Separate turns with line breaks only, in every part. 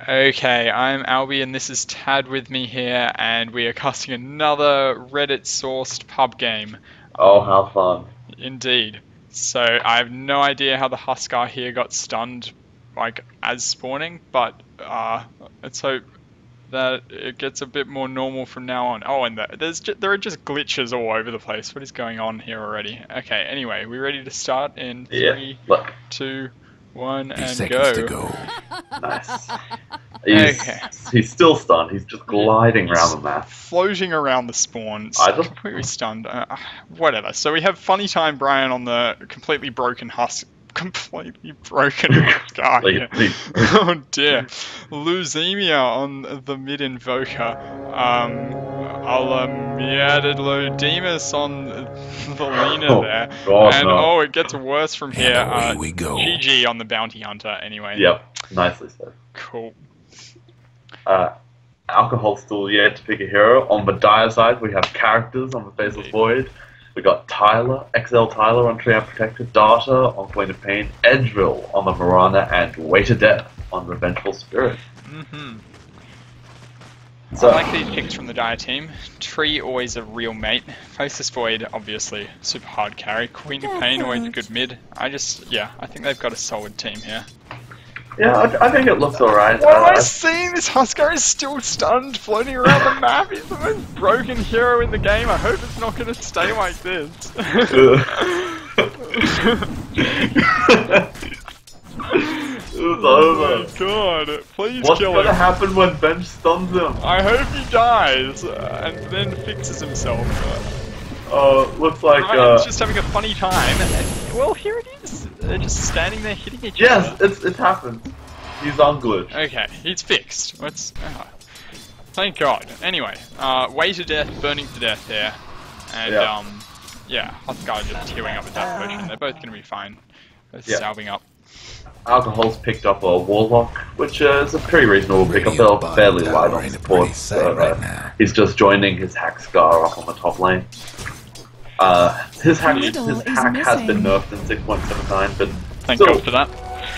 Okay, I'm Albie and this is Tad with me here, and we are casting another Reddit-sourced pub game.
Oh,
Um,
how fun.
Indeed. So I have no idea how the Huskar here got stunned, like, as spawning, but let's hope that it gets a bit more normal from now on. Oh, and there are just glitches all over the place. What is going on here already? Okay, anyway, we ready to start in
Yeah,
three,
look,
2, 1, and
Seconds to
go.
go.
nice.
Okay.
He's still stunned. He's just gliding
He's
around the map.
floating around the spawns,
I just-
completely stunned. Whatever. So we have Funny Time Brian on the completely broken completely broken guy.
Please.
Oh dear. Luzemia on the mid invoker. Alamiadidlodemus on the Lena
Oh,
there.
God,
And
no.
it gets worse from
And
here.
away we go.
GG on the bounty hunter anyway.
Yep, nicely said.
Cool.
Alcohol's still yet to pick a hero. On the dire side, we have characters on the Faceless Void. We got Tyler, XL Tyler on Tree Unprotected, Data on Queen of Pain, Edgeville on the Marana, and Way to Death on Revengeful Spirit. So,
I like these picks from the Dire team. Tree, always a real mate. Faceless Void, obviously, super hard carry. Queen of Pain, always a good mid. I think they've got a solid team here.
yeah, I think it looks alright.
What am I seeing? This Huskar is still stunned, floating around the map. He's the most broken hero in the game. I hope it's not going to stay like this.
It was over.
Oh my god, please
What's
kill
gonna
him.
happen when Bench stuns him?
I hope he dies, and then fixes himself.
Looks like,
Ryan's just having a funny time. Well, here it is. They're just standing there hitting each other.
yes, it's happened. He's unglitched.
Okay, he's fixed. Thank God. Anyway, way to death, burning to death there. And,
Yeah.
Huskar just queuing up with that potion. They're both going to be fine. Both
Yeah.
salving up.
Alcohol's picked up a Warlock, which is a pretty reasonable pickup. They're fairly light on support, so he's just joining his hack Scar up on the top lane. His hack has been nerfed in 6.79, but
Thank
still,
God for that.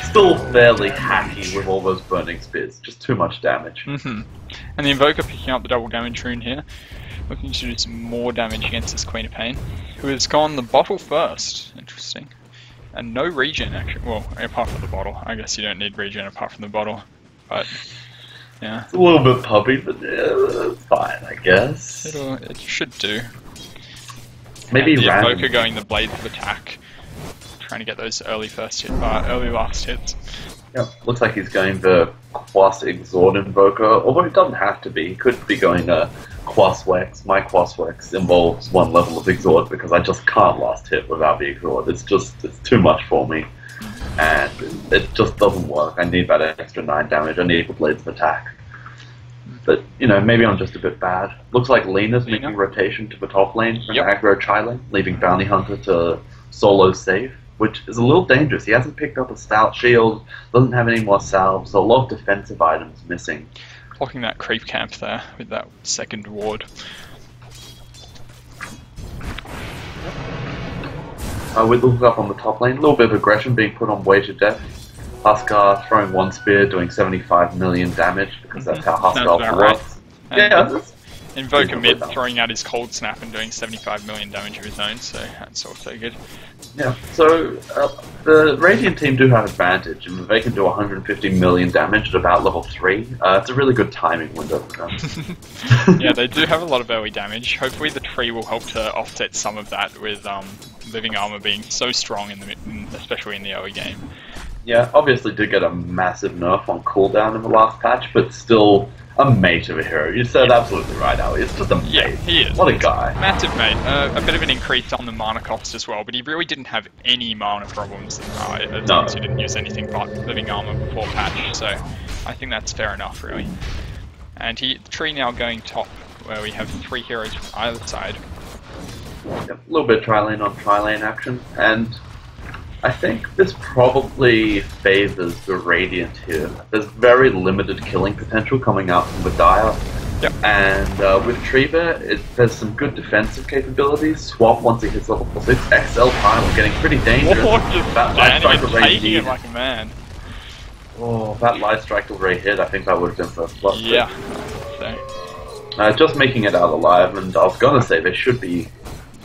still fairly hacky with all those burning spears. Just too much damage.
And the Invoker picking up the double damage rune here. Looking to do some more damage against this Queen of Pain, who has gone the bottle first. Interesting. And no regen, actually. Well, apart from the bottle. I guess you don't need regen apart from the bottle. But, yeah.
It's a little bit puppy, but yeah, it's fine, I guess.
It should do.
Maybe
and the
random.
Invoker going the Blades of Attack. Trying to get those early last hits.
Yep. Looks like he's going the Quas Exhort Invoker, although it doesn't have to be. He could be going Quas Wex. My Quas Wex involves one level of Exhort because I just can't last hit without the Exhort. It's too much for me. And it just doesn't work. I need that extra 9 damage. I need the Blades of Attack. But, maybe I'm just a bit bad. Looks like Lena's making rotation to the top lane from aggro Chi lane, leaving Bounty Hunter to solo safe, which is a little dangerous. He hasn't picked up a stout shield, doesn't have any more salves, so a lot of defensive items missing.
Blocking that creep camp there with that second ward.
We look up on the top lane, a little bit of aggression being put on Way to Death. Huskar throwing one spear, doing 75 million damage, because that's how Huskar works.
Right.
Yeah,
Invoker mid throwing out his cold snap and doing 75 million damage of his own, so that's also good.
Yeah, so the Radiant team do have advantage, and they can do 150 million damage at about level 3. It's a really good timing window for them.
Yeah, they do have a lot of early damage. Hopefully the tree will help to offset some of that with living armor being so strong, especially in the early game.
Yeah, obviously did get a massive nerf on cooldown in the last patch, but still a mate of a hero. You said absolutely right, Ali. It's just a mate.
Yeah, he is.
What a guy.
Massive mate. A bit of an increase on the mana cost as well, but he really didn't have any mana problems. As long as he didn't use anything but living armor before patch, so I think that's fair enough, really. And the tree now going top, where we have 3 heroes from either side.
Yep, a little bit of tri-lane on tri-lane action, and I think this probably favors the Radiant here. There's very limited killing potential coming out from the Dire.
Yep.
And with Treva, there's some good defensive capabilities. Swap once he hits level 6. XL Primal getting pretty dangerous.
Just
that
standing and
Striker range
taking it
needed.
like a man.
Oh, that light strike already hit. I think that would have been first blood.
Yeah. So.
Just making it out alive, and I was gonna say they should be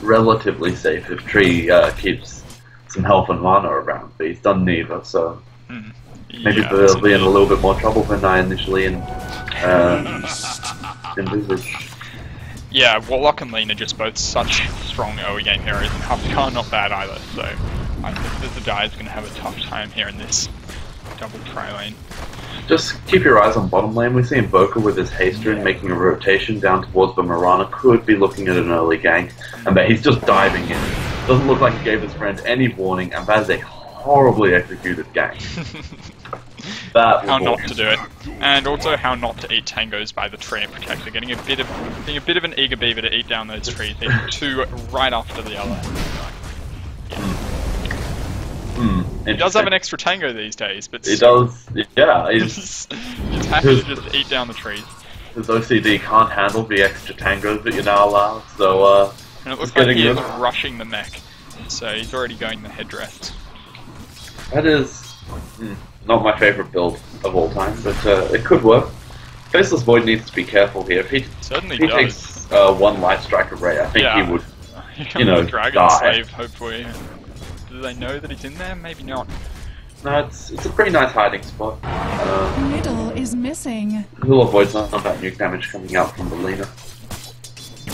relatively safe if Tree keeps some health and mana around, but he's done neither, so maybe they'll be in a little bit more trouble than I initially envisaged.
Yeah, Warlock and Lean are just both such strong early game heroes, and Huskar not bad either, so I think that the Dire is going to have a tough time here in this double tri lane.
Just keep your eyes on bottom lane. We're seeing Boka with his haste rune making a rotation down towards the Mirana. Could be looking at an early gank, and he's just diving in. Doesn't look like he gave his friend any warning, and that is a horribly executed gank.
How not to do it, and also how not to eat tangos by the tree and protector. Being a bit of an eager beaver to eat down those trees. Eating two right after the other. He does have an extra tango these days, but
he does. Yeah,
he's happy to just eat down the trees.
His OCD can't handle the extra tangos that you're now allowed, so
and it looks like he is rushing the mech, so he's already going the headrest.
That is not my favorite build of all time, but it could work. Faceless Void needs to be careful here. If he takes one light strike array, I think he would,
Dragon
die.
Slave, hopefully. Do they know that he's in there? Maybe not.
No, it's a pretty nice hiding spot.
Middle is missing.
He'll avoid some of that nuke damage coming out from the laner.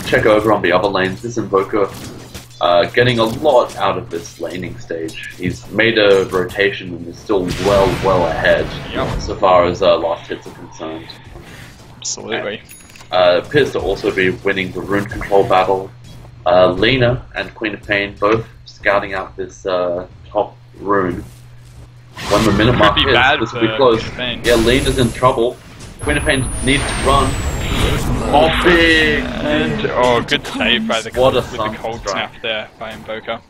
Check over on the other lanes. This Invoker getting a lot out of this laning stage. He's made a rotation and is still well ahead so far as last hits are concerned.
Absolutely.
Appears to also be winning the rune control battle. Lena and Queen of Pain both scouting out this top rune. When the minute mark hits, this will be close. Yeah, Lena's in trouble. Queen of Pain needs to run. Oh, big!
And, good save by the
what
with the cold snap there by Invoker.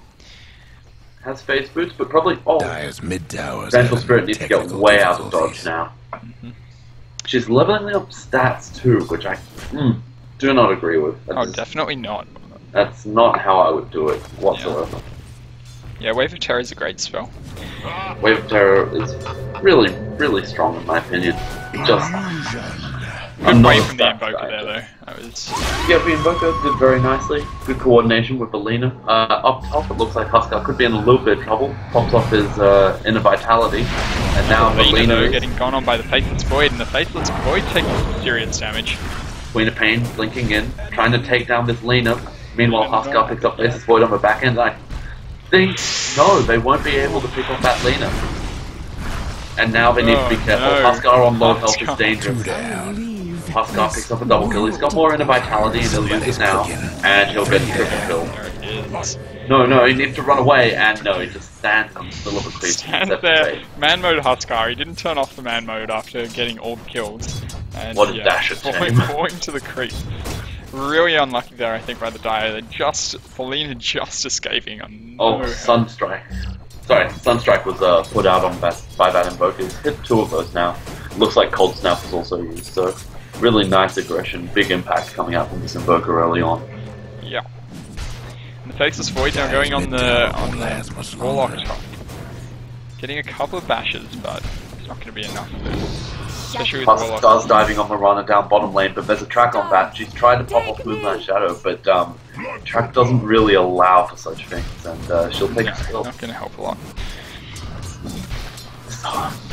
Has face boots, but probably
Dire's mid towers.
Vengeful Spirit needs to get way out of dodge now. She's leveling up stats too, which I do not agree with.
Definitely not.
That's not how I would do it whatsoever.
Yeah, Wave of Terror is a great spell.
Wave of Terror is really strong in my opinion. Just
good play from the Invoker there though.
Yeah, the Invoker did very nicely. Good coordination with the Lena. Up top it looks like Huskar could be in a little bit of trouble. Pops off his inner vitality. And now the Lena is
getting gone on by the Faithless Void, and the Faithless Void taking serious damage.
Queen of Pain blinking in, trying to take down this Lena. Meanwhile, Huskar picks up Faceless Void on the back end. I think, no, they won't be able to pick up that Lena. And now they need to be careful. Huskar on low health is dangerous. Huskar picks up a double kill. He's got more inner vitality than Lucas now, and he'll get triple kill. No, he needs to run away, and no, he just stands in the middle of a creep.
Stands there, man mode Huskar. He didn't turn off the man mode after getting all the kills. And,
what a dash at
falling to the creep. Really unlucky there, I think, by the Dire. Felina just escaping on
Sunstrike. Sorry, Sunstrike was put out on by that Invoker. He's hit two of those now. Looks like Cold Snap was also used, so really nice aggression, big impact coming out from this Invoker early on.
Yeah. And the Faceless Void now going on the Warlock top. Getting a couple of bashes, but it's not going to be enough of it.
Huskar's diving on Mirana down bottom lane, but there's a track on that. She's tried to pop off Moonlight Shadow, but track doesn't really allow for such things, and she'll take a kill.
Not going to help a lot.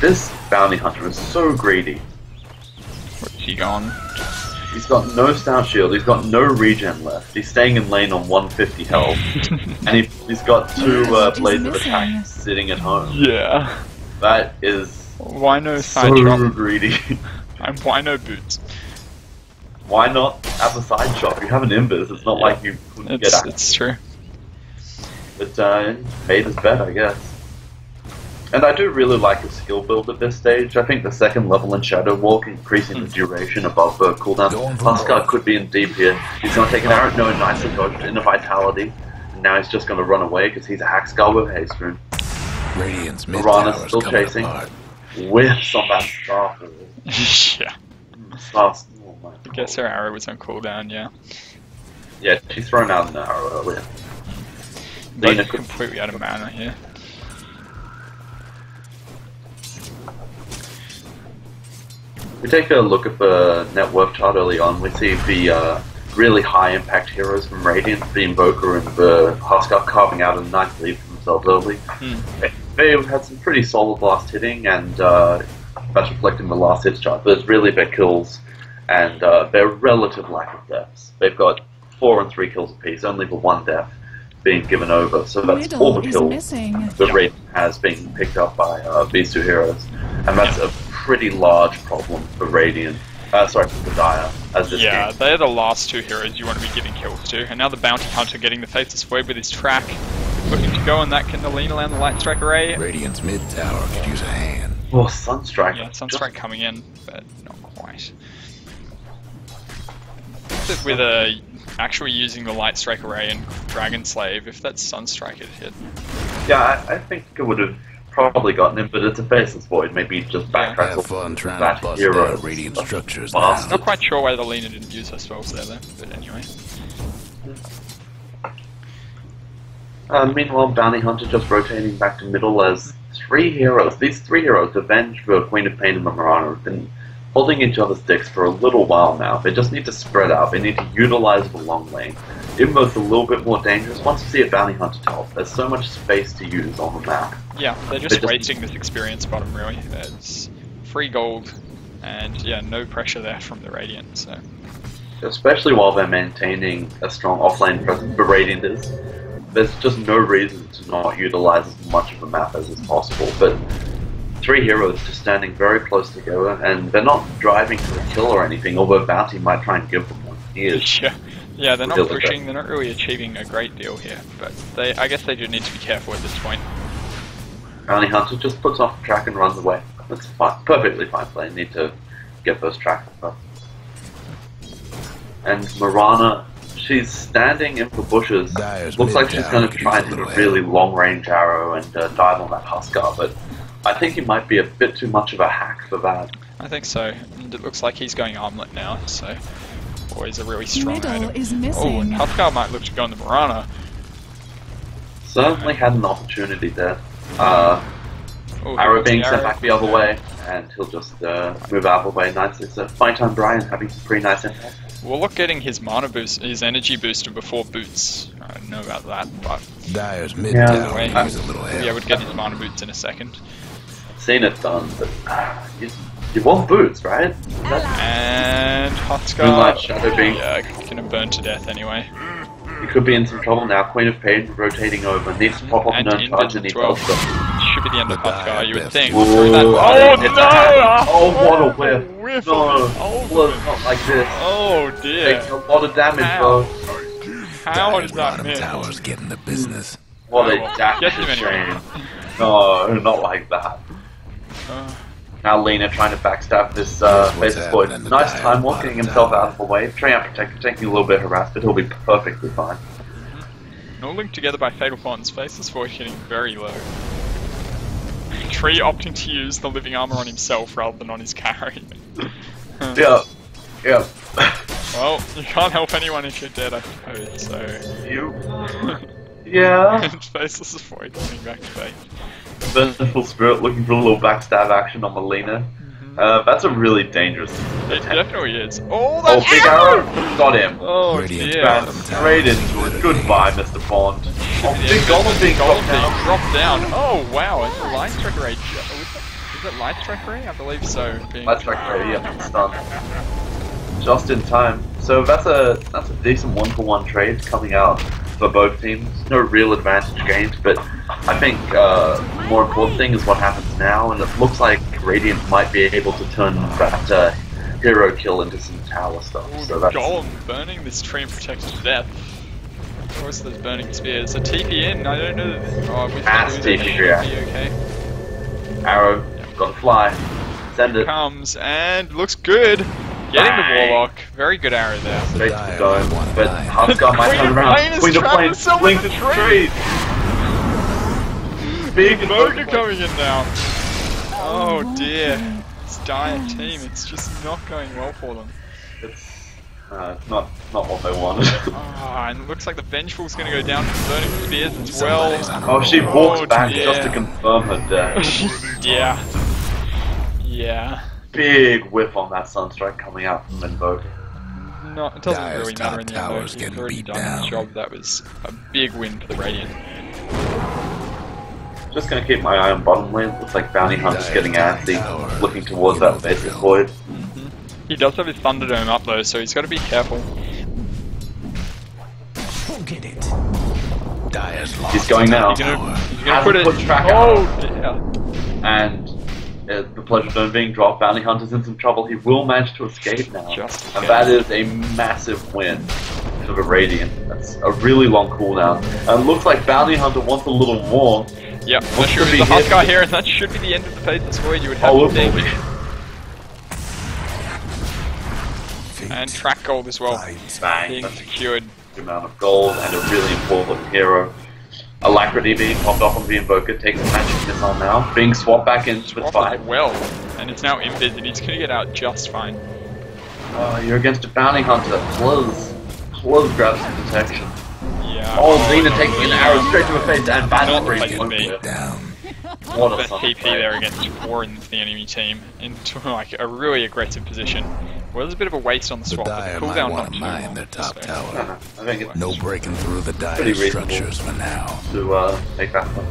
This bounty hunter is so greedy.
Where's he gone?
He's got no Stout Shield, he's got no regen left. He's staying in lane on 150 health, and he's got two Blades of Attack sitting at home.
Yeah.
That is
why no side
so
shot?
Greedy.
And why no boots?
Why not have a side shot? You have an Invis, it's not like you couldn't get access.
It's true.
But fate is bet, I guess. And I do really like the skill build at this stage. I think the second level in Shadow Walk, increasing the duration above the cooldown. Huskar could be in deep here. He's going to take an arrow, no, nicely dodged, in a vitality. And now he's just going to run away because he's a Hackskull with Haste Rune. Mirana's still chasing. Whiffs on that Starfall.
Yeah. I guess her arrow was on cooldown, yeah.
Yeah, she's thrown out an arrow earlier.
Lena completely out of mana here.
we take a look at the net worth chart early on, we see the really high impact heroes from Radiant, the Invoker and the Huskar, carving out a nice lead for themselves early. They've had some pretty solid last hitting, and that's reflected in the last hits chart. But it's really their kills and their relative lack of deaths. They've got 4 and 3 kills apiece, only the 1 death being given over. So that's all the kills that Radiant has been picked up by these 2 heroes. And that's a pretty large problem for Radiant. Sorry, for the Dire, as this game.
They're the last 2 heroes you want to be giving kills to. And now the Bounty Hunter getting the Faithless Void with his track. Looking to go on that Kundalini land, the Light Strike Array.
Radiant's mid tower could use a hand.
Oh, Sunstrike.
Yeah, Sunstrike coming in, but not quite. With actually using the Light Strike Array and Dragon Slave, if that Sunstrike had hit.
Yeah, I think it would have probably gotten him, but it's a Faceless Void. Maybe just backtrack.
Have fun trying
that
to bust
hero.
down Radiant structures
Fast.
now.
Not quite sure why the Lena didn't use her spells there though, but anyway.
Meanwhile, Bounty Hunter just rotating back to middle as 3 heroes. These 3 heroes, Avenge, the Queen of Pain, and the Marana, have been holding each other's dicks for a little while now. They just need to spread out. They need to utilize the long lane. Even though it's a little bit more dangerous, once you see a Bounty Hunter top, there's so much space to use on the map.
Yeah, they're just wasting this experience bottom really. It's free gold, and yeah, no pressure there from the Radiant, so.
Especially while they're maintaining a strong offlane presence, the Radiant is. There's just no reason to not utilize as much of the map as is possible, but 3 heroes just standing very close together, and they're not driving to a kill or anything, although Bounty might try and give them one.
Yeah, they're not pushing, they're not really achieving a great deal here, but I guess they do need to be careful at this point.
Bounty Hunter just puts off the track and runs away. That's fine, perfectly fine play. Need to get those tracks up. And Marana, she's standing in the bushes. Looks like she's going to try and hit a really long-range arrow and dive on that Huskar, but I think he might be a bit too much of a hack for that.
I think so, and it looks like he's going armlet now, so always a really strong
Middle
item.
is missing.
Oh, and Huskar might look to go on the Marana.
Certainly had an opportunity there. Arrow being sent back the other way, and he'll just move out of the way nicely. So, fine time Brian having some pretty nice impact.
Warlock getting his mana boost, his energy booster before boots. I don't know about that, but
Dyer's mid tower
anyway,
could use a little help.
yeah, would get his mana boots in a second.
Seen it done, but you want boots, right?
And Huskar,
Moonlight Shadow being
gonna burn to death anyway.
You could be in some trouble now. Queen of Pain rotating over. Needs to pop off
And
an charge and
as
needs
well.
also.
Should be the end of Huskar, you would think.
Ooh,
Through that-
Oh, what a whiff.
Whiff
No,
of
well, it's not like this.
Oh dear.
Takes a lot of damage,
How?
though.
How
Dyer's
did that
bottom
miss?
tower's getting the business.
What
Oh,
a
well,
dash
get him anyway.
shame. No, not like that.
Uh,
Now Lena trying to backstab this Faceless Void.
happening to
Nice
Dire
time walking
bottom
himself
tower?
out of the way. Treant Protector taking a little bit harassed, but he'll be perfectly fine.
all linked together by Fatal Bonds, Faceless Void hitting very low. Tree opting to use the living armor on himself rather than on his carry.
Yeah. Yeah.
Well, you can't help anyone if you're dead, I suppose, so...
You. Yeah.
And Faceless Void coming back to base.
Vengeful Spirit looking for a little backstab action on Melina. That's a really dangerous
It
attempt.
definitely is. Oh,
Oh,
that
big arrow! Got him.
Oh,
Radiant's
dear.
bottom
That's
tower
straight
is
into it.
good
Goodbye, Mr. Bond. Oh,
Yeah,
big golem being
Golem
dropped down.
dropped down. Oh, wow, it's a Light Strike Array. Is it Light Strike Array? I believe so.
That's right, ready, yeah, stun. Just in time. So that's a decent 1-for-1 trade coming out for both teams. No real advantage gained, but I think more important thing is what happens now, and it looks like Radiant might be able to turn that hero kill into some tower stuff.
Ooh,
So that's
Golem burning this tree and protected to death. Of course, there's burning spears. A TP in. I don't know. Oh, we
That's TP react.
okay.
arrow, gotta fly. Send it.
Comes and looks good. Getting the
Bang.
Warlock. Very good arrow there.
Straight to the dome, but Huskar might
Queen
turn
of
around.
Pain is
Queen of
trapped
Pain
herself in
linked
the
to
tree.
trees. Big
Moga coming in now. Oh dear. This dire team, it's just not going well for them.
It's not what they wanted.
Ah, and it looks like the Vengeful's going to go down for burning spears as well.
Somebody's on a
Oh, she
roll.
walks back
dear.
just to confirm her death.
Yeah. Yeah.
big whiff on that Sunstrike coming out from Invoker.
No, it doesn't
Dire's
really matter in the
top
end.
tower's
He's
getting
already
beat
done
down.
his job. That was a big win for the Radiant.
Just gonna keep my eye on bottom lane. Looks like Bounty Hunter's getting antsy, looking towards that Faceless Void.
He does have his Thunderdome up though, so he's got to be careful.
Forget it. Dire's lost.
He's going now.
He's gonna
Hasn't
put it.
put track
Oh
out.
dear.
And the Pleasure Dome being dropped, Bounty Hunter's in some trouble. He will manage to escape now.
Just
And that is a massive win for the Radiant. That's a really long cooldown. And it looks like Bounty Hunter wants a little more.
Yep,
Wants
unless
to
you're
be
the
hit.
Huskar here, and that should be the end of the Faceless Void. You would have
Oh,
to
it will
think.
be.
And track gold as well.
Bang.
Being
That's a
secured.
huge amount of gold and a really important hero. Alacrity being popped off on the Invoker takes a magic missile now. Being swapped back into the
Swapped
fight.
as well. And it's now invis, and he's going to get out just fine.
You're against a Bounty Hunter. Close grab some protection.
Yeah.
Oh, Xena taking an arrow straight to her face and bad
Not the
break.
place to be.
Down.
What a
Best
son of
TP
a player.
there against 4 in the enemy team into like a really aggressive position. Well, there's a bit of a waste on the
The
swap, but
Dire
the
might
cooldown
want
not
to
too
mine
long.
their top
So-
tower.
I think it's
No breaking through the Dire
Pretty reasonable.
structures for now.
to take that one.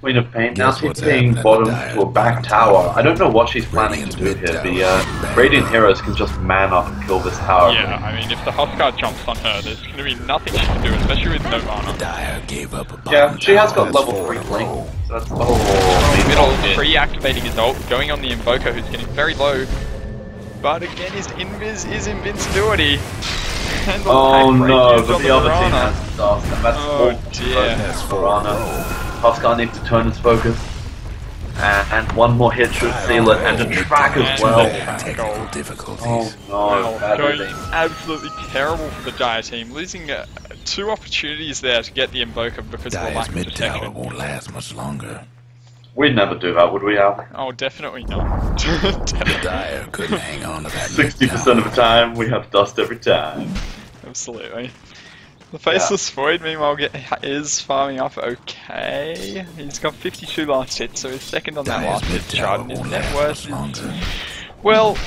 Queen of Pain now
Guess what's
TPing
happening at
bottom
the Dire
to a back
bottom
tower.
tower.
I don't know what she's planning to do here. The Radiant heroes can just man up and kill this tower.
Yeah, I mean, if the Huskar jumps on her, there's going to be nothing she can do, especially with no mana.
Dire gave up a bottom
Yeah, she has
tower.
got level
That's
3
4 in a
blink.
row.
So that's oh,
Middle pre-activating his ult, going on the Invoker who's getting very low. But again, his invis is invincibility. And the
Oh
back break
no,
is
but
on
the other team
Mirana.
has stuff, and that's
Oh,
all
dear.
That's
for
4 in a
Mirana.
row.
Huskar needs to turn his focus. And one more hit should seal it, and a track as
And
well.
the track
Technical
gold.
difficulties.
Oh
Well,
no, that
going
is a
absolutely terrible for the Dire team, losing 2 opportunities there to get the Invoker because of the lack
Dire's
of
mid tower
protection.
won't last much longer.
We'd never do that, would we, Al?
Oh, definitely not.
The Dire couldn't hang on to that mid
60%
tower.
of the time, we have dust every time.
Absolutely. The Faceless Void, meanwhile, is farming up okay. He's got 52 last hit, so he's second on that
Dire's
last
mid
hit chart,
tower
and his
won't
net
last
worth
much
is,
longer.
well,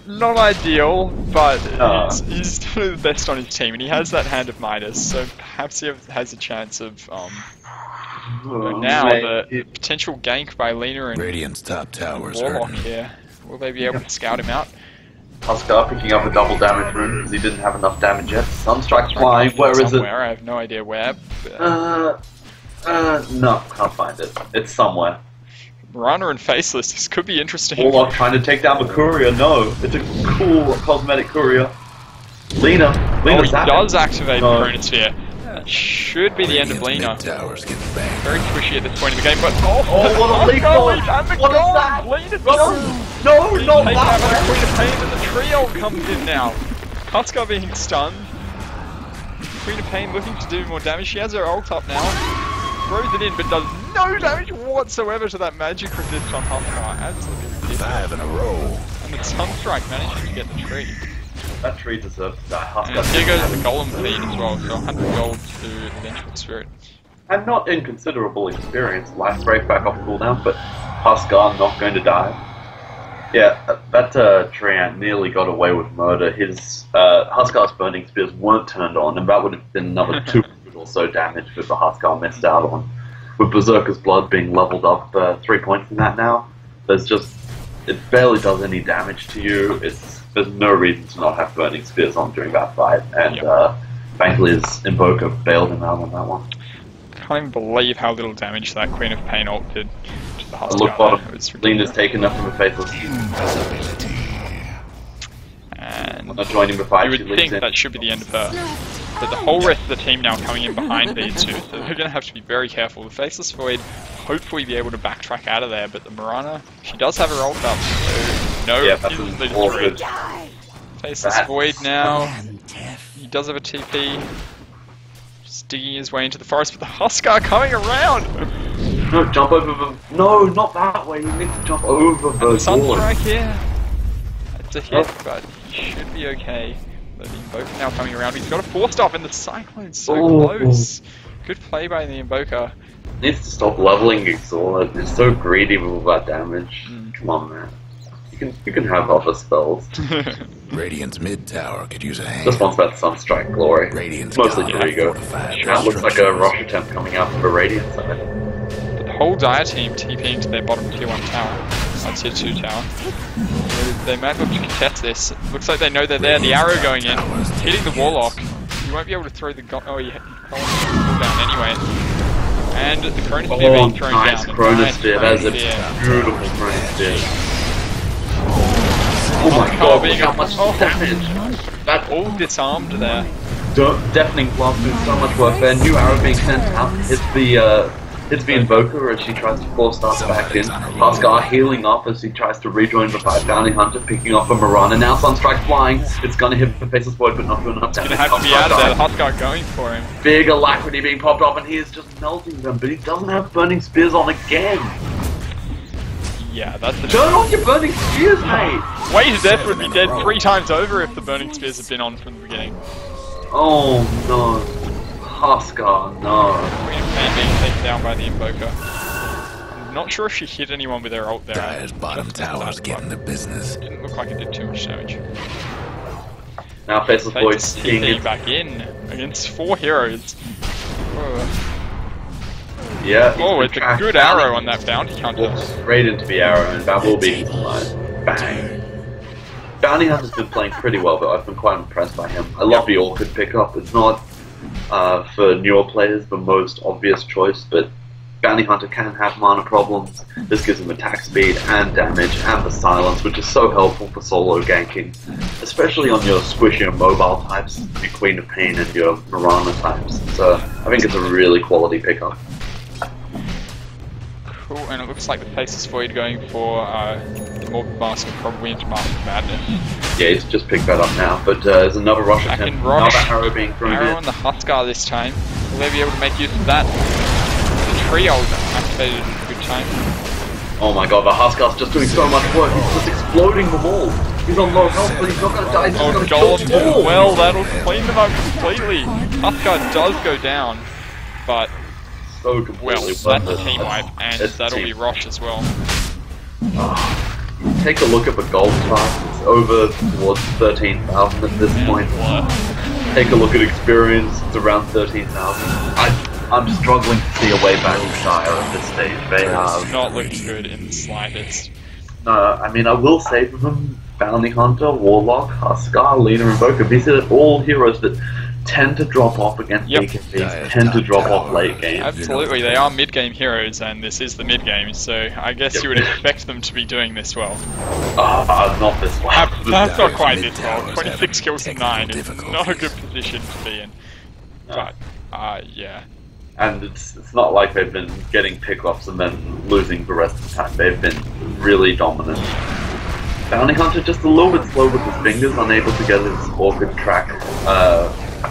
not ideal, but
Ah.
he's doing the best on his team, and he has that Hand of Midas, so perhaps he has a chance of, now, the potential gank by Lena and
Radiant's top tower's
Warlock
hurting.
here. Will they be able to scout him out?
Huskar picking up a double damage rune because he didn't have enough damage yet. Sunstrike flying, where is it?
Somewhere, I have no idea where. But,
No, can't find it. It's somewhere.
Mirana and Faceless, this could be interesting.
Warlock trying to take down the courier. No, it's a cool cosmetic courier. Lena
Oh, he
zapping.
does activate
No.
the Chronosphere. That should be the end of
Radiant's
Lena.
mid tower's getting banged.
Very squishy at this point in the game, but oh,
what a leap forward.
and the
What is
gold!
that?
Lena
No,
He's
not
taken out by the
that
Queen of Pain, and the trio comes in now. Huskar being stunned. Queen of Pain looking to do more damage. She has her ult up now. Throws it in, but does no damage whatsoever to that magic resist on Huskar. Absolutely ridiculous.
5 in a row.
And the Sunstrike managing to get the tree.
That tree deserves to die.
And
Huskar
here goes the
didn't have
Golem feed as well, so 100 gold to the Vengeful Spirit.
And not inconsiderable experience. Life break back off cooldown, but Huskar not going to die. Yeah, that Treant nearly got away with murder. His Huskar's burning spears weren't turned on, and that would have been another 200 or so damage that the Huskar missed out on. With Berserker's Blood being leveled up 3 points in that now, it barely does any damage to you. There's no reason to not have burning spears on during that fight, and thankfully his Invoker bailed him out on that one.
Can't even believe how little damage that Queen of Pain ult did to the Huskar.
Look bottom,
It was
Lena's
ridiculous.
taken up from the Faithless.
And
Not joining the fight,
you
she
would
leaves
think
in.
that should be the end of her. But the whole rest of the team now coming in behind these two, so they're going to have to be very careful. The Faceless Void hopefully be able to backtrack out of there, but the Mirana, she does have her ult up, so no
Yeah, that's
instant lead
awkward.
through. Faceless
That's-
Void now, he does have a TP, just digging his way into the forest, but the Huskar coming around!
No, jump over the... No, not that way. You need to jump over the wall.
Sunstrike here, it's a hit, but he should be okay. The Invoker now coming around, he's got a 4-stop and the Cyclone's so close! Good play by the Invoker.
Needs to stop leveling Exalt. It's so greedy with all that damage. Come on, man. You can have other spells.
Radiant's mid tower could use a hand.
Just wants that Sunstrike glory.
Radiant's
Mostly
got
for ego.
fortified
That looks like a
structures.
rush attempt coming out from the Radiant side.
The whole Dire team TPing to their bottom tier 1 tower. That's tier 2 tower. They might look to contest this. Looks like they know they're there. The arrow going in. Hitting the Warlock. You won't be able to throw the oh, you pull down anyway. And the Chronosphere being thrown
nice
down.
Chronosphere. That's a
Chronosphere.
beautiful Chronosphere. Oh my god, look how much damage! That
All disarmed there.
deafening blast doing so much work there. New arrow being sent out. Hits the Invoker as she tries to force start back in. Huskar healing up as he tries to rejoin the fight. Bounty Hunter picking off a Mirana. Now Sunstrike flying. It's gonna hit the faces void, but not doing enough damage.
Gonna have to be out of there. The Huskar going for him.
Big alacrity being popped off, and he is just melting them. But he doesn't have burning spears on again.
Yeah, that's the
Turn off your burning spears, mate.
Wade is definitely dead 3 times over if the burning spears had been on from the beginning.
Oh no, Huskar, no.
Queen of Pain being taken down by the Invoker. I'm not sure if she hit anyone with her ult there.
Dire's bottom
Just
tower's
that,
getting the business.
Didn't look like it did too much damage.
Now Faceless Void
Fate's
seeing
TP
it.
back in against 4 heroes.
Yeah.
Oh, it's a good arrow on that Bounty Hunter.
Walks straight into the arrow, and that will be bang. Bounty Hunter's been playing pretty well, though. I've been quite impressed by him. I love the Orchid pickup. It's not for newer players the most obvious choice, but Bounty Hunter can have mana problems. This gives him attack speed and damage and the silence, which is so helpful for solo ganking, especially on your squishier mobile types, your Queen of Pain and your Mirana types. So I think it's a really quality pickup.
Cool, and it looks like the Faceless Void going for the Morbid Mask and probably into Mask of Madness.
Yeah, he's just picked that up now, but there's another rush
Back
attempt,
in rush.
another arrow being thrown
Arrow
in.
on the Huskar this time. Will they be able to make use of that? The trio activated at a good time.
Oh my god, the Huskar's just doing so much work, he's just exploding them all. He's on low health, but he's not gonna die, he's just
Oh,
gonna kill
Golem
them all.
as well, that'll clean them up completely. Huskar does go down, but
So
well,
completely
that's a
worth it.
team wipe, and
It's a
that'll
team.
be Rosh as well.
Take a look at the gold chart, it's over towards 13,000 at this point. Take a look at experience, it's around 13,000. I'm struggling to see a way back to Dire at this stage. They
It's
have...
not looking good in the slightest.
I mean, I will say for them, Bounty Hunter, Warlock, Huskar, Leader, Invoker, these are all heroes that tend to drop off against
Yep.
BKBs, tend to drop off late game.
Absolutely, they are mid-game heroes, and this is the mid-game, so I guess
Yep.
you would expect them to be doing this well.
Not this one.
That's not quite
Dire's
this well.
mid-towers
26
have
kills in
technical
9 is not a good position to be in. But, yeah.
And it's not like they've been getting pickups and then losing the rest of the time. They've been really dominant. Bounty Hunter just a little bit slow with his fingers, unable to get his Orchid track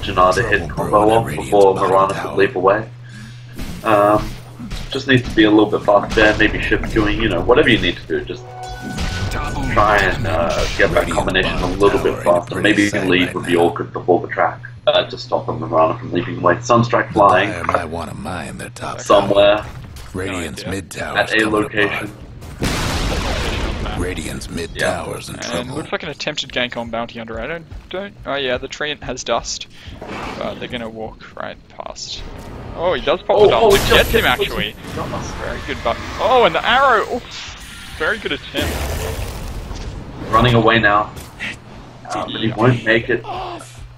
Janada hit combo off before Mirana could leap away. Just needs to be a little bit faster there, maybe shift queuing, you know, whatever you need to do, just try and get that combination a little bit faster. Maybe you can lead with the Orchid before the track to stop Mirana from leaping away. Sunstrike flying
Dire might want to mine their top
somewhere
Radiant's
No idea.
mid tower
at a location.
Radiant's mid
Yeah.
towers in
And
trouble.
looks like an attempted gank on Bounty Hunter. I don't. Oh yeah, the treant has dust, but they're gonna walk right past. Oh, he does pop the dust. It gets him actually. Very good, but oh, and the arrow. Oof. Very good attempt.
Running away now. But he won't make it.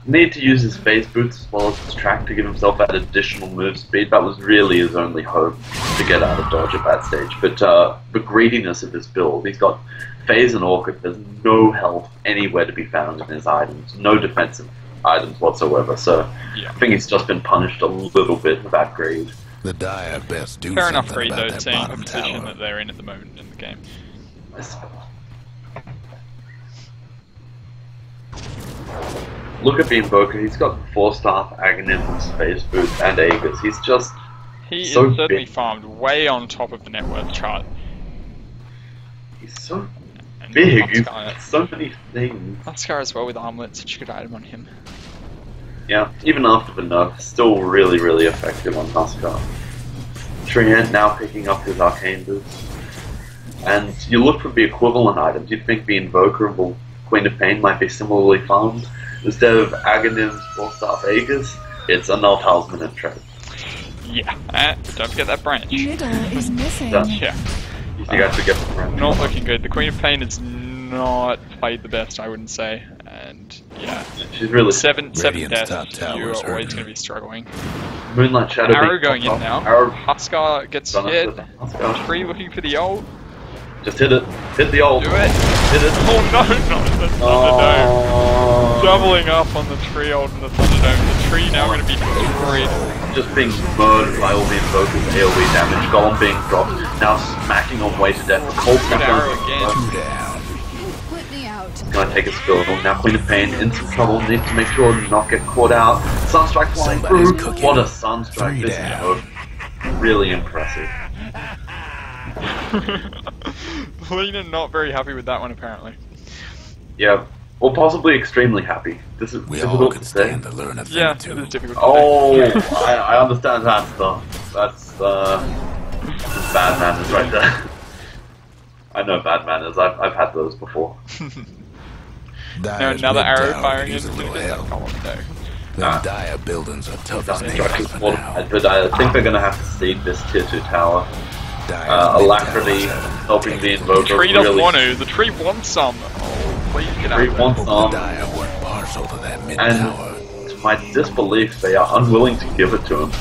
Need to use his phase boots as well as his track to give himself that additional move speed. That was really his only hope to get out of dodge at that stage. But the greediness of his build, he's got phase and Orchid, there's no health anywhere to be found in his items, no defensive items whatsoever. So
Yeah.
I think he's just been punished a little bit with that greed.
The Dire best do
Fair enough,
something
Reed,
about
though,
that
seeing the
bottom
position
tower.
that they're in at the moment in the game.
Look at the Invoker, he's got 4-star Aghanim, Space Boots, and Aegis. He's just
He
so
is certainly
big.
farmed way on top of the net worth chart.
He's so
And
big, he's
Huskar,
got so many things.
Huskar as well with armlet, such a good item on him.
Yeah, even after the nerf, still really, really effective on Huskar. Treant now picking up his Arcane Boots. and you look for the equivalent items, you'd think the Invocable Queen of Pain might be similarly farmed. Instead of Aghanims or Sarphagus, it's a Null Talisman and Tread.
Yeah, and don't forget that branch.
Middle is missing.
Yeah.
You guys forget the branch.
Not looking good. The Queen of Pain is not played the best, I wouldn't say. And yeah,
She's really
seven
Radiant's top
deaths,
tower
you're
is
always
hurting.
going to be struggling.
Moonlight Shadow.
Arrow
being
going in
popped
now.
off. Arrow
Huskar gets
done
hit.
it. Huskar.
Tree looking for the ult.
Just hit it. Hit the ult.
Do it.
Hit it.
Oh no, not the Thunderdome.
Oh.
Doubling up on the tree ult and the Thunderdome. The tree now going to be destroyed.
Just being murdered by all the Invokers, AoE damage. Golem being dropped. Now smacking on way to death. The cold
Good
snap
arrow
goes-
again.
2 down.
Put me out.
Gonna take a spill. Now Queen of Pain in some trouble. Needs to make sure to not get caught out. Sunstrike flying
Somebody's
through.
cooking.
What a Sunstrike.
3
This
down.
is really impressive.
Lena not very happy with that one apparently.
Yeah. Or possibly extremely happy. This is
We all
difficult
could
to say.
stand to learn a thing
Yeah,
or
it
two.
is difficult.
Oh, I understand that stuff. That's bad manners right there. I know bad manners. I've had those before.
Now
Dire's
another
mid
arrow
tower
firing
could use
into
a little
that
help.
column though.
Them dire buildings are tough as nails
Sunstrike is
for
fortified,
now.
but I think they're gonna have to cede this tier 2 tower.
Dire's mid
Alacrity
towers have
helping the
The
Invoker
tree doesn't
really.
want to. The tree wants some. Oh, please get out
Tree
of there.
wants
The
some.
dire weren't partial to that mid
And
tower.
to my disbelief, they are unwilling to give it to him.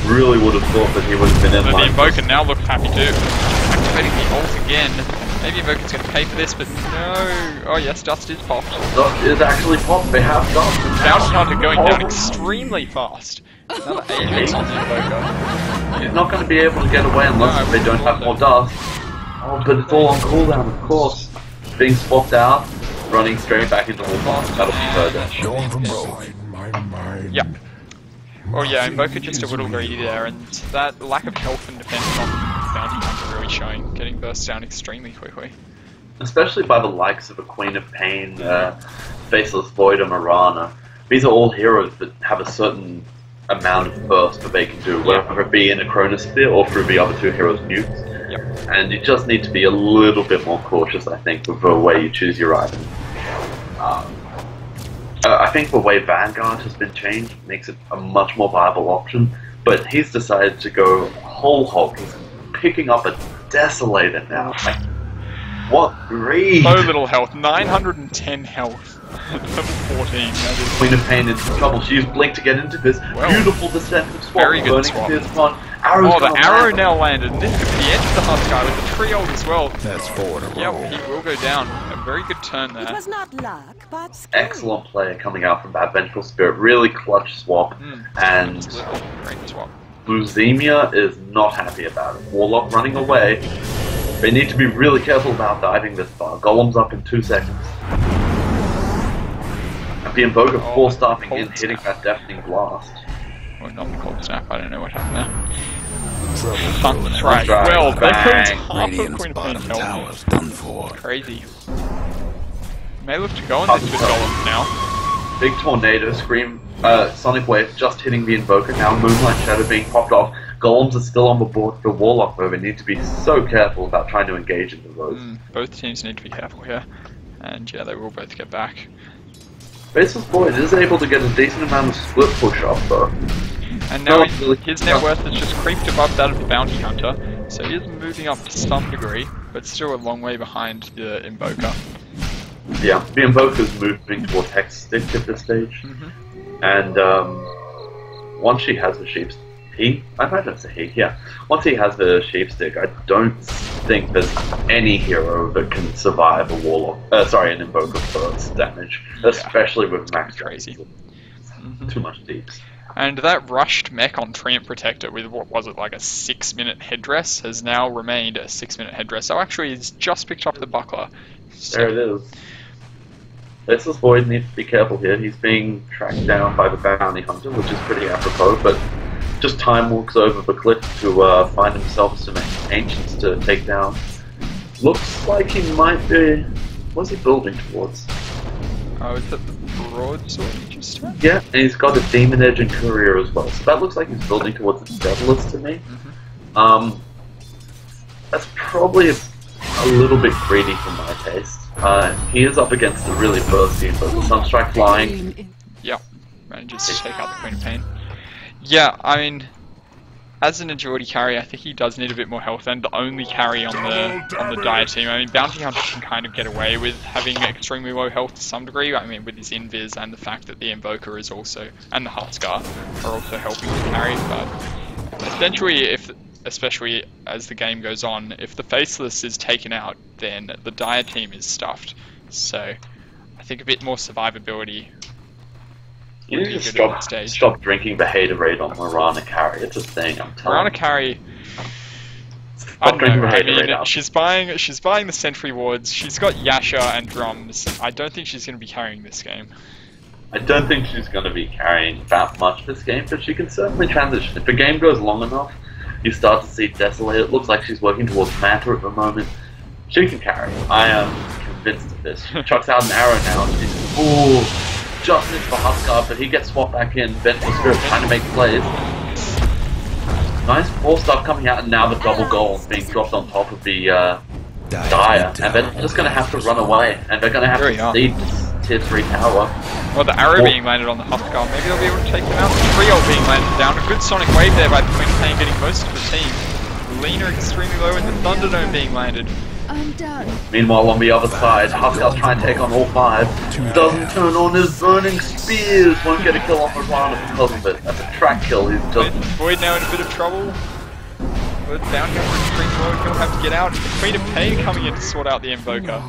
Really would have thought that he would have been in
So the
line.
Invoker now looks happy too. Activating the ult again. Maybe Invoker's going to pay for this, but no. Oh yes, Dust is popped.
Dust is actually popped. They have dust.
Bounty Hunter going down
Oh.
extremely fast. Another 8 hits on the Invoker.
He's not going to be able to get away unless
No,
they don't have more dust. Oh, but it's all on cooldown, of course. Being swapped out, running straight back into Wolfart. That'll be her death.
Going from rogue.
Yep. Oh yeah, Invoker just a little greedy there, and that lack of health and defense on Bounty Hunter really showing, getting burst down extremely quickly.
Especially by the likes of a Queen of Pain, Faceless Void, or Marana. These are all heroes that have a certain amount of burst that they can do, whether it be in a Chronosphere or through the other two heroes' nukes.
Yep.
And you just need to be a little bit more cautious, I think, with the way you choose your item. I think the way Vanguard has been changed makes it a much more viable option, but he's decided to go whole hog. He's picking up a Desolator now. Like, what greed!
So little health, 910 health. Level 14, that is
Queen of Pain in some trouble. She used Blink to get into this
Well,
beautiful defensive swap.
very good
Burning
swap.
Spear's upon. Arrow's
Oh, the
gonna
arrow
land.
now landed, and this could be the end of the Huskar with the tree ult as well.
That's 4 in a row.
Yep, he will go down. A very good turn
It
there.
was not luck, but skill.
Excellent play coming out from that Vengeful Spirit. Really clutch swap. And
Just a little great swap.
Buzemia is not happy about it. Warlock running away. They need to be really careful about diving this far. Golem's up in 2 seconds. And the Invoker
Oh,
force starting
cold
in, hitting
snap.
that deafening blast.
Well, not the cold snap, I don't know what happened there.
Trouble
That's
brewing.
right.
Sunstrike,
Well, there goes
bang.
half of
Radiant's
Queen of
bottom
Pain's health.
tower's done for.
Crazy. May look to go on this with Golems now.
Big tornado, scream, Sonic Wave just hitting the Invoker. Now Moonlight Shadow being popped off. Golems are still on the board for Warlock, though. They need to be so careful about trying to engage into those.
Both teams need to be careful here. And yeah, they will both get back.
Faceless Void is able to get a decent amount of split push up, though.
And now
No,
his net worth has just creeped above that of the Bounty Hunter, so he is moving up to some degree, but still a long way behind the Invoker.
Yeah, the Invoker's moving towards Hex Stick at this stage. And once she has the sheep I imagine it's a he, yeah. Once he has the sheep stick, I don't think there's any hero that can survive a Warlock, an Invoker burst damage, especially with max
Crazy.
damage. Too much deeps.
And that rushed mech on Treant Protector with, what was it, like a 6-minute headdress, has now remained a 6-minute headdress. So actually he's just picked up the buckler. So,
There it is. Faceless Void needs to be careful here. He's being tracked down by the Bounty Hunter, which is pretty apropos, but just time walks over the cliff to find himself some ancients to take down. Looks like he might be... What's he building towards?
oh, is that the broadsword you just had?
Yeah, and he's got a Demon Edge and Courier as well, so that looks like he's building towards the Devilist to me. That's probably a a little bit greedy for my taste. He is up against a really bursty Invoker. Sunstrike flying.
Yep. Manages to take out the Queen of Pain. Yeah, I mean, as an agility carry, I think he does need a bit more health, and the only carry on the Dire team. I mean, Bounty Hunter can kind of get away with having extremely low health to some degree. I mean, with his invis and the fact that the Invoker is also, and the Huskar are also helping to carry. But essentially, especially as the game goes on, if the Faceless is taken out, then the Dire team is stuffed. So I think a bit more survivability.
You need to stop drinking the Haterade on Mirana carry. It's a thing, I'm telling you.
Mirana carry. I don't know. I mean, she's buying the Sentry wards. She's got Yasha and drums. I don't think she's going to be carrying this game.
I don't think she's going to be carrying that much this game, but she can certainly transition. If the game goes long enough, you start to see Desolate. It looks like she's working towards Manta at the moment. She can carry. I am convinced of this. She chucks out an arrow now, and she's... Ooh! Just missed for Huskar, but he gets swapped back in. Vengeful Spirit trying to make plays. Nice 4-star coming out, and now the double goal being dropped on top of the Dire. And they're just going to have to run away, and they're going to have to cede Tier 3 tower.
Well, the arrow being landed on the Huskar, maybe they'll be able to take them out. The 3-ult being landed down. A good Sonic Wave there by the Queen of Pain getting most of the team. Lena extremely low, and the Thunderdome being landed.
I'm done.
Meanwhile, on the other side, Huskar trying to take on all 5. Doesn't turn on his burning spears. Won't get a kill off Mirana because of it. That's a track kill. He's just...
Void now in a bit of trouble. But down here for extreme mode, he'll have to get out. The Queen of Pain coming in to sort out the Invoker.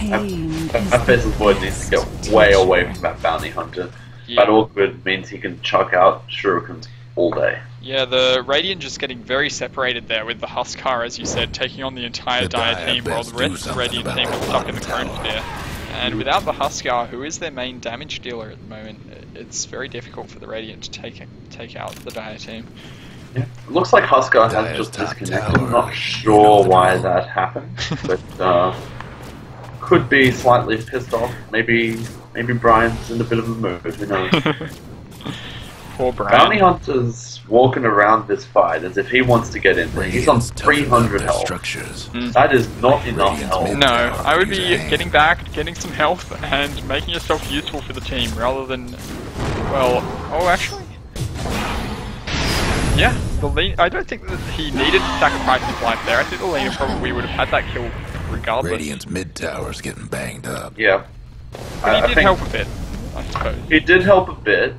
That Faceless Void needs to get way away from that Bounty Hunter. Yeah. That awkward means he can chuck out Shurikens all day.
Yeah, the Radiant just getting very separated there with the Huskar, as you said, taking on the entire Dire team, while the rest of the Radiant team is stuck in the Chronosphere. And without the Huskar, who is their main damage dealer at the moment, it's very difficult for the Radiant to take out the Dire team.
Yeah. It looks like Huskar has just disconnected. I'm not sure why that happened, but could be slightly pissed off. Maybe Brian's in a bit of a mood, who knows.
Poor Brian.
Bounty Hunter's walking around this fight as if he wants to get in there. He's on 300 health. That is not enough health.
No, I would be getting back, getting some health, and making yourself useful for the team, rather than... Well... Oh, actually... Yeah, I don't think that he needed to sacrifice his life there. I think the Lena probably would have had that kill regardless.
Radiant's mid tower's getting banged up.
Yeah.
But he did help a bit, I suppose.
He did help a bit,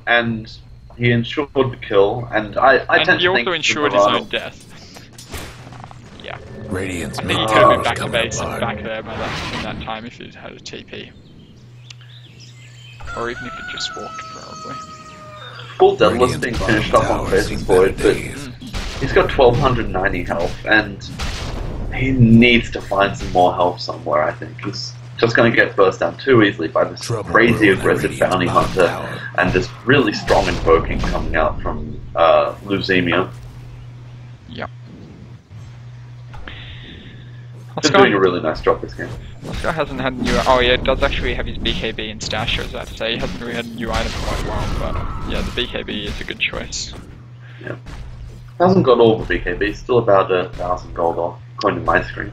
and he ensured the kill, and I tend to think...
And he also ensured his own death. Yeah.
Radiant's
I think he could have been back to base and back there by that time if he'd had a TP. Or even if he just walked, probably.
Full Deadless being finished up on Faceless Void, but he's got 1290 health, and he needs to find some more health somewhere, I think. He's just going to get burst down too easily by this crazy aggressive Bounty Hunter, and this really strong invoking coming out from Leusemia.
Yep.
He's doing a really nice job this game.
Huskar hasn't had a new... Oh yeah, it does actually have his BKB in stash, I was about to say. He hasn't really had a new item for quite a while, but yeah, the BKB is a good choice.
Yeah. Hasn't got all the BKB, still about 1,000 gold off, according to my screen.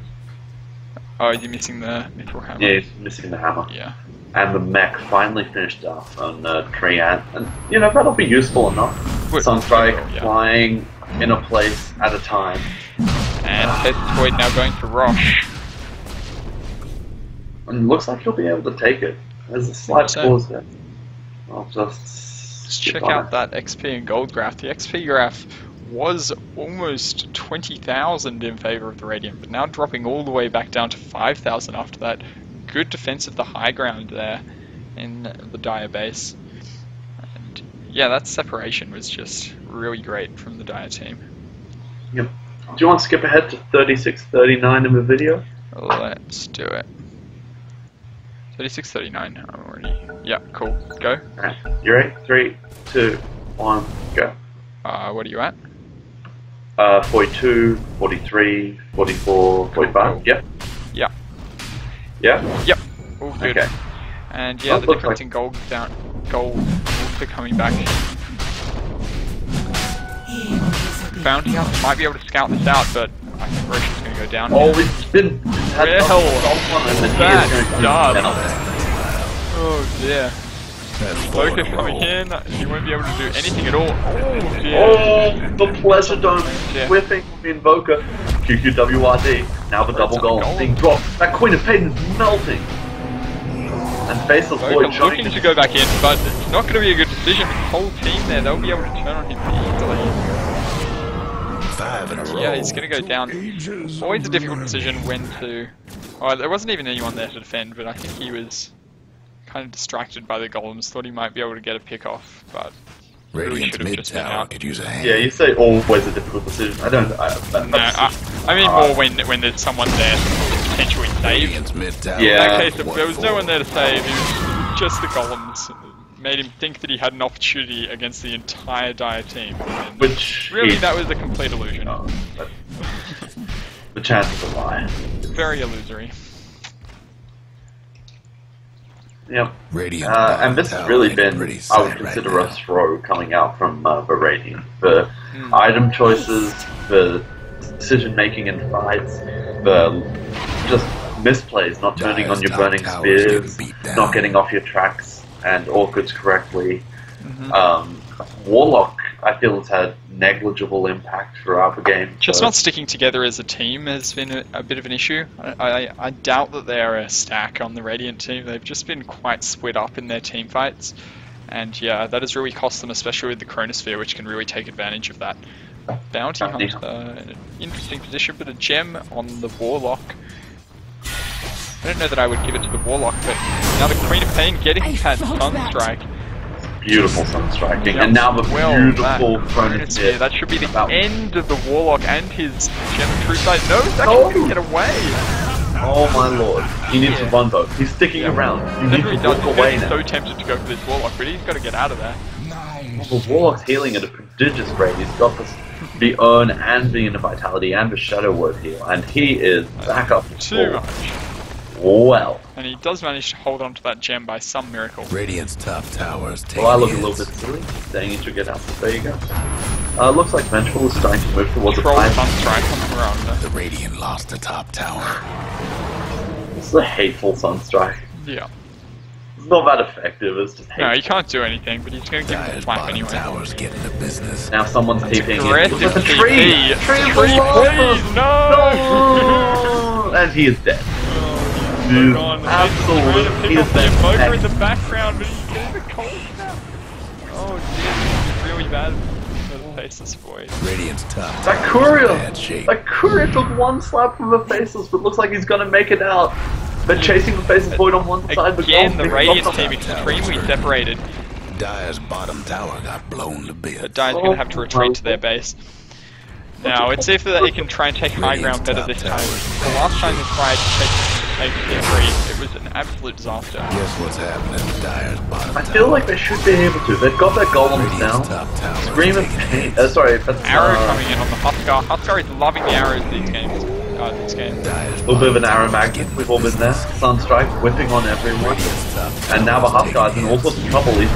Oh, you're missing the Mithril Hammer?
Yeah, he's missing the hammer.
Yeah.
And the mech finally finished up on Triant, and you know, that'll be useful enough. Sunstrike flying in a place at a time.
And Faceless Void now going for Rosh.
And it looks like he'll be able to take it. There's a slight pause there. I'll just
check out that XP and gold graph. The XP graph was almost 20,000 in favor of the Radiant, but now dropping all the way back down to 5,000 after that. Good defense of the high ground there in the Dire base. And yeah, that separation was just really great from the Dire team.
Yep. Do you want to skip ahead to 36:39 in the video?
Let's do it. 36:39. I'm already. Yeah, cool. Go.
Alright. You ready? 3, 2, 1, go.
What are you at?
42, 43, 44, 45. Cool. Yep.
Yeah.
Yeah?
Yep. All good.
Okay.
And yeah, the difference in gold down. Gold also coming back. Bounty Hunter might be able to scout this out, but I think Rosh is going to go down.
Oh, it's been...
Well, that does. Oh dear.
That's
Boca
forward
coming
roll.
in, he won't be able to do anything at all. Oh dear.
Oh, the pleasure dome
Yeah.
whipping the Invoker. QQWRD. Now the double goal being dropped. That Queen of Pain is melting. And Faceless Void
Boca
showing
looking to go back in, but it's not going to be a good decision. The whole team there, they'll be able to turn on him easily.
5 in a row.
Yeah, he's going to go down. Always a difficult decision when to... Oh, there wasn't even anyone there to defend, but I think he was kind of distracted by the golems. Thought he might be able to get a pick off, but really
Radiant's
should have
mid
just been
tower
out.
could use a hand.
Yeah, you say always a difficult decision. I don't...
No, I mean more when there's someone there to potentially save.
Radiant's mid tower.
Yeah.
In that case, if there was no one there to save, it was just the golems. Made him think that he had an opportunity against the entire Dire team. And
Which
really,
is...
that was a complete illusion.
No, but the chances are lying.
Very illusory.
Yep.
Radiant
And this has
tower
really
ain't
been,
pretty
I would
sight right
consider
now.
a throw coming out from Radiant. The item choices, the decision making in fights, the just misplays, not turning on
Dire's
your
top
burning
tower is
spears,
getting beat down.
not getting off your tracks and orchids correctly. Warlock, I feel, has had negligible impact throughout the game.
Just
so-
not sticking together as a team has been a bit of an issue. I doubt that they're a stack on the Radiant team. They've just been quite split up in their team fights. And yeah, that has really cost them, especially with the Chronosphere, which can really take advantage of that. Bounty Hunter in an interesting position, but a gem on the Warlock. I don't know that I would give it to the Warlock, but now the Queen of Pain getting
I
that
felt that.
Sunstrike.
Beautiful sun striking,
Yep.
and now the
Well,
beautiful
that
Chronosphere.
That should be the
About-
end of the Warlock and his Gem of True Sight. No, he's actually
Oh.
going to get away.
Oh my lord, he needs
Yeah.
to one vote. He's sticking
Yeah.
around. You need
Definitely
to
does.
walk
He's
away
getting
now.
so tempted to go for this Warlock, but he's got to get out of there.
The Warlock's healing at a prodigious rate. He's got this, the Urn and the Inner Vitality and the Shadow Word heal, and he is back up to
Too
full.
much.
Well,
And he does manage to hold on to that gem by some miracle.
Radiant's top tower is taking
well, I look a
hits.
little bit silly saying he should get out. There you go. Looks like Vengeful is starting to move towards the
Control
fight.
Sunstrike on the Miranda.
The Radiant lost the top tower.
This is a hateful Sunstrike.
Yeah.
It's not that effective, it's just hateful.
No, he can't do anything, but he's going to give him the
Dire's
flak
bottom
anyway.
tower's getting the business.
Now someone's TPing in.
Aggressive
Look at the
TP.
tree! Tree of the
Tree,
lava!
please, no!
No! And he is dead.
Oh my god,
Absolutely,
trying to
he
pick
is
off the
dead.
Invoker in the background, but he's getting the cold snap. Oh dear, this is really bad for the Faceless Void.
Radiant's top
That
tower is
courier!
in bad shape.
That courier took one slap from the Faceless, but looks like he's gonna make it out. They're chasing the Faceless Void on one side, but
Again, the
Gold's
Radiant
dropped
team
on that.
extremely separated,
Dire's bottom tower got blown to bits.
but Dire's going to have to retreat to their base. Now, let's see if they can try and take high ground better this time. The last time they tried to take the free, it was an absolute disaster.
Guess what's happening to Dire's bottom
I
tower?
feel like they should be able to. They've got their golems
Radiant's
down.
top tower is
Scream of
taking
Pain.
hits.
Sorry, that's
Arrow coming in on the Huskar. Huskar is loving the arrows these games. This game.
Dire's
a little bit of an
bottom
arrow
tower is
magnet.
getting
We've all been there. Sunstrike whipping on everyone.
Radiant's top
And now the
tower is
Huskard's in
taking
all
hits.
sorts of trouble. He's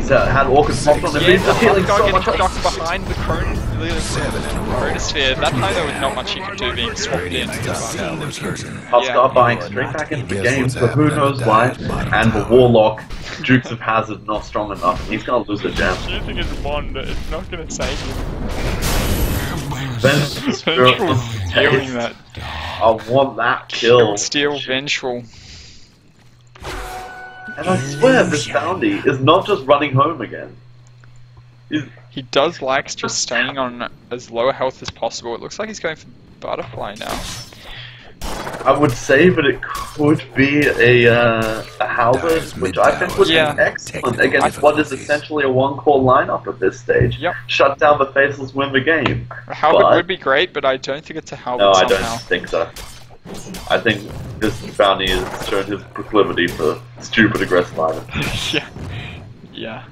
had Orchid popped on him.
Yeah,
He's
the
just healing
Huskar
so
getting
much.
stuck behind the Chronosphere. That time there was not much he could do being swapped in.
Radiant's top tower is hurting.
Huskar buying
You are
straight
not
back into the
guess
game,
what's
so who
happening
knows
to
why.
Dire's bottom
And the
tower.
Warlock, Dukes of Hazard, not strong enough. He's gonna lose the gem.
Using his wand, it's not going to save him.
Vengeful
Stealing that.
I want that kill.
Steal Vengeful.
And I swear, this bounty is not just running home again.
He does like just staying on as low a health as possible. It looks like he's going for Butterfly now.
I would say that it could be a halberd, which I think would
Yeah.
be excellent against what is essentially a one-core lineup at this stage.
Yep.
Shut down the Faceless, win the game.
A Halberd
But-
would be great, but I don't think it's a Halberd
No, I
somehow.
don't think so. I think this bounty has shown his proclivity for stupid aggressive items.
Yeah. Yeah.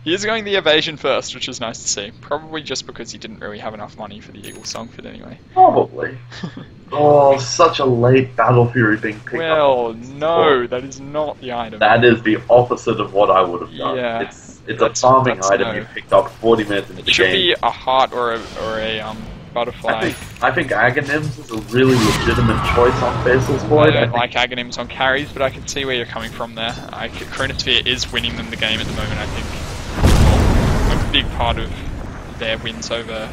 He is going the evasion first, which is nice to see. Probably just because he didn't really have enough money for the Eagle Songford anyway.
Probably. Oh, such a late Battle Fury being picked
Well,
up.
no, that is not the item.
That is the opposite of what I would have done.
Yeah.
It's a
That's-
farming
that's
item
no.
you picked up 40 minutes into
It
the
should
game.
be a heart or a Butterfly.
I think Aghanims is a really legitimate choice on Faceless
I
Void.
don't like Aghanims on carries, but I can see where you're coming from there. Chronosphere is winning them the game at the moment, I think. Well, a big part of their wins over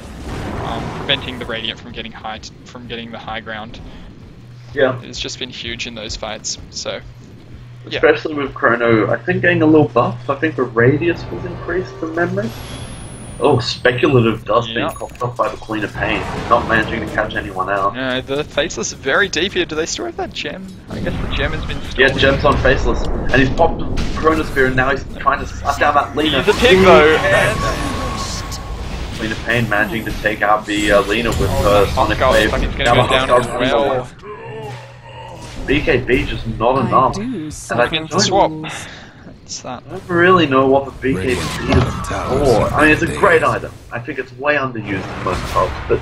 preventing the Radiant from getting the high ground.
Yeah.
It's just been huge in those fights, so... Yeah.
Especially with Chrono, I think getting a little buff. I think the radius was increased from memory. Oh, speculative dust being popped off by the Queen of Pain, not managing to catch anyone out.
No, the Faceless are very deep here. Do they still have that gem? I guess the gem has been stolen.
Yeah, gem's on Faceless, and he's popped Chronosphere, and now he's trying to suck down that Lina.
He's a pig though.
Queen of Pain managing to take out the Lina with her Sonic
Huskar
Wave.
looks like it's going to go down as well.
BKB just not enough. And I can
The swap. It's that.
I don't really know what the BKB is for. I mean, it's a great item. I think it's way underused in most pubs, but...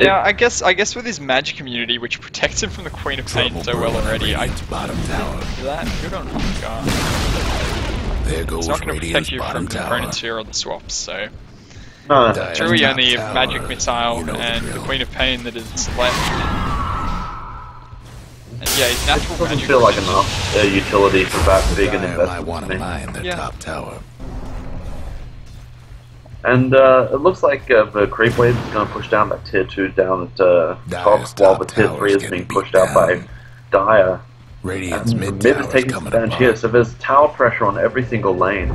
Yeah, I guess with his magic immunity, which protects him from the Queen of Pain so well already,
bottom tower.
that good on Huskar.
There goes
It's not going to protect
Radiant's
you
bottom
from
tower.
Chronosphere or the swaps, so...
No,
True, you only have
tower,
Magic Missile
you know the
and the
drill.
Queen of Pain that is left. And yeah, his natural
doesn't
magic...
feel like enough utility for that big an
Dire might
investment
want
to
to
me.
mine their
Yeah.
top tower.
And it looks like the creep wave is going to push down that tier 2 down at
Dire's
top, while the
top
tier
tower
3
is
is being
getting
pushed
beat
out by
down.
Dire.
Radiant's
And
mid
mid
tower
is
is
taking
coming
advantage here,
apart.
so there's tower pressure on every single lane.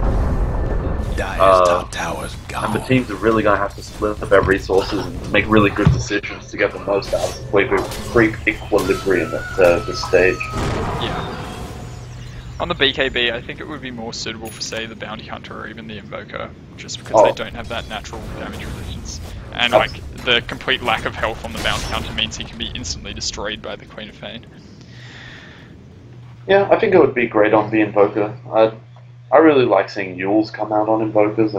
Dire's top tower's
And the
gone.
teams are really going to have to split up their resources and make really good decisions to get the most out of the creep equilibrium at this stage.
Yeah. On the BKB, I think it would be more suitable for, say, the Bounty Hunter or even the Invoker, just because they don't have that natural damage resistance. And, like, the complete lack of health on the Bounty Hunter means he can be instantly destroyed by the Queen of Pain.
Yeah, I think it would be great on the Invoker. I really like seeing Yules come out on Invokers.